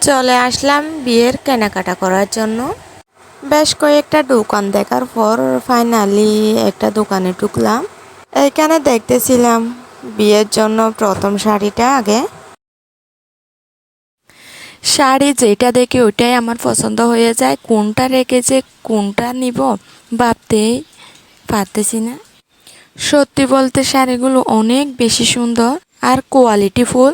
চলে আসলাম বিয়ের কেনাকাটা করার জন্য। বেশ কয়েকটা দোকান দেখার পর ফাইনালি একটা দোকানে ঢুকলাম। এইখানে দেখতেছিলাম বিয়ের জন্য প্রথম শাড়িটা আগে। শাড়ি যেটা দেখি ওইটাই আমার পছন্দ হয়ে যায়, কোনটা রেখে যে কোনটা নিব ভাবতেই পারতেছি না। সত্যি বলতে শাড়িগুলো অনেক বেশি সুন্দর আর কোয়ালিটিফুল।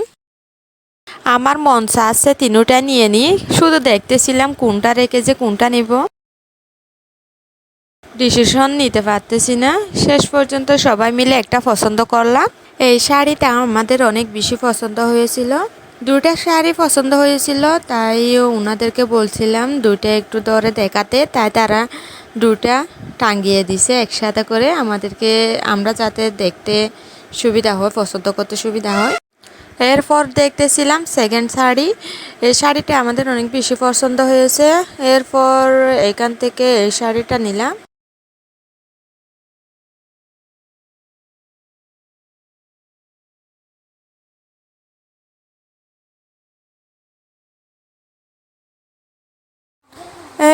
আমার মন চাচ্ছে তিনটা নিয়ে নিই, শুধু দেখতেছিলাম কোনটা রেখে যে কোনটা নিব, ডিসিশন নিতে পারতেছি না। শেষ পর্যন্ত সবাই মিলে একটা পছন্দ করলাম। এই শাড়িটা আমাদের অনেক বেশি পছন্দ হয়েছিল। দুটা শাড়ি পছন্দ হয়েছিল, তাই ওনাদেরকে বলছিলাম দুটা একটু ধরে দেখাতে, তাই তারা দুটা টাঙ্গিয়ে দিছে একসাথে করে আমাদেরকে, আমরা যাতে দেখতে সুবিধা হয়, পছন্দ করতে সুবিধা হয়। এরপর দেখতেছিলাম সেকেন্ড শাড়ি। এই শাড়িটা আমাদের অনেক বেশি পছন্দ হয়েছে। এরপর এখান থেকে এই শাড়িটা নিলাম।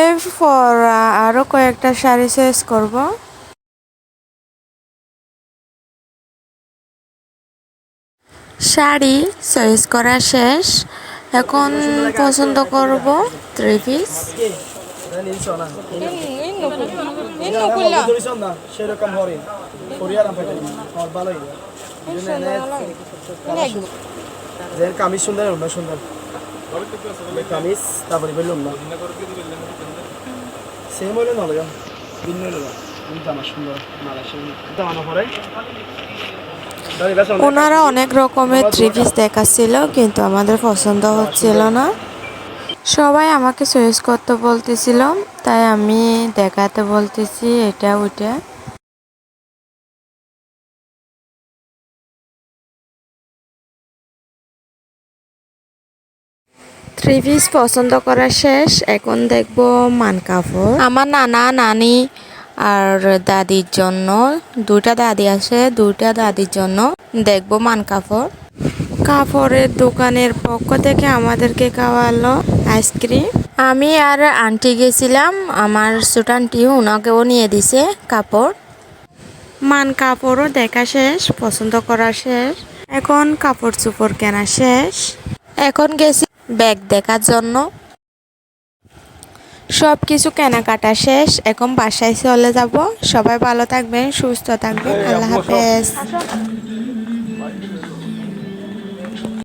এরপর আরও কয়েকটা শাড়ি চয়েস করব। শাড়ি চয়েস করা শেষ, এখন পছন্দ করব থ্রি পিস। কামিজ সুন্দর না সুন্দর কামিজ তারপরে বললাম না সেম হইলে না লাগে ভিন্ন হইলো জামা সুন্দর মালয়েশিয়ান জামা পরে। ওনারা অনেক রকমের থ্রি পিস দেখাচ্ছিল, কিন্তু আমাদের পছন্দ হচ্ছিল না। সবাই আমাকে চয়েস করতে বলতেছিল, তাই আমি দেখাতে বলতেছি এটা ওইটা। থ্রি পিস পছন্দ করা শেষ, এখন দেখব মান কাপড়। আমার নানা নানি আর দাদির জন্য, দুটা দাদি আছে, দুটা দাদির জন্য দেখব মান কাপড়। কাপড়ের দোকানের পক্ষ থেকে আমাদেরকে খাওয়ালো আইসক্রিম। আমি আর আন্টি গেছিলাম, আমার ছোট আন্টি, ওনাকেও নিয়ে দিছে কাপড়। মান কাপড়ও দেখা শেষ, পছন্দ করা শেষ, এখন কাপড় চোপড় কেনা শেষ। এখন গেছি ব্যাগ দেখার জন্য। সব কিছু কেনাকাটা শেষ, এখন বাসায় চলে যাব। সবাই ভালো থাকবেন, সুস্থ থাকবেন, আল্লাহ হাফেজ।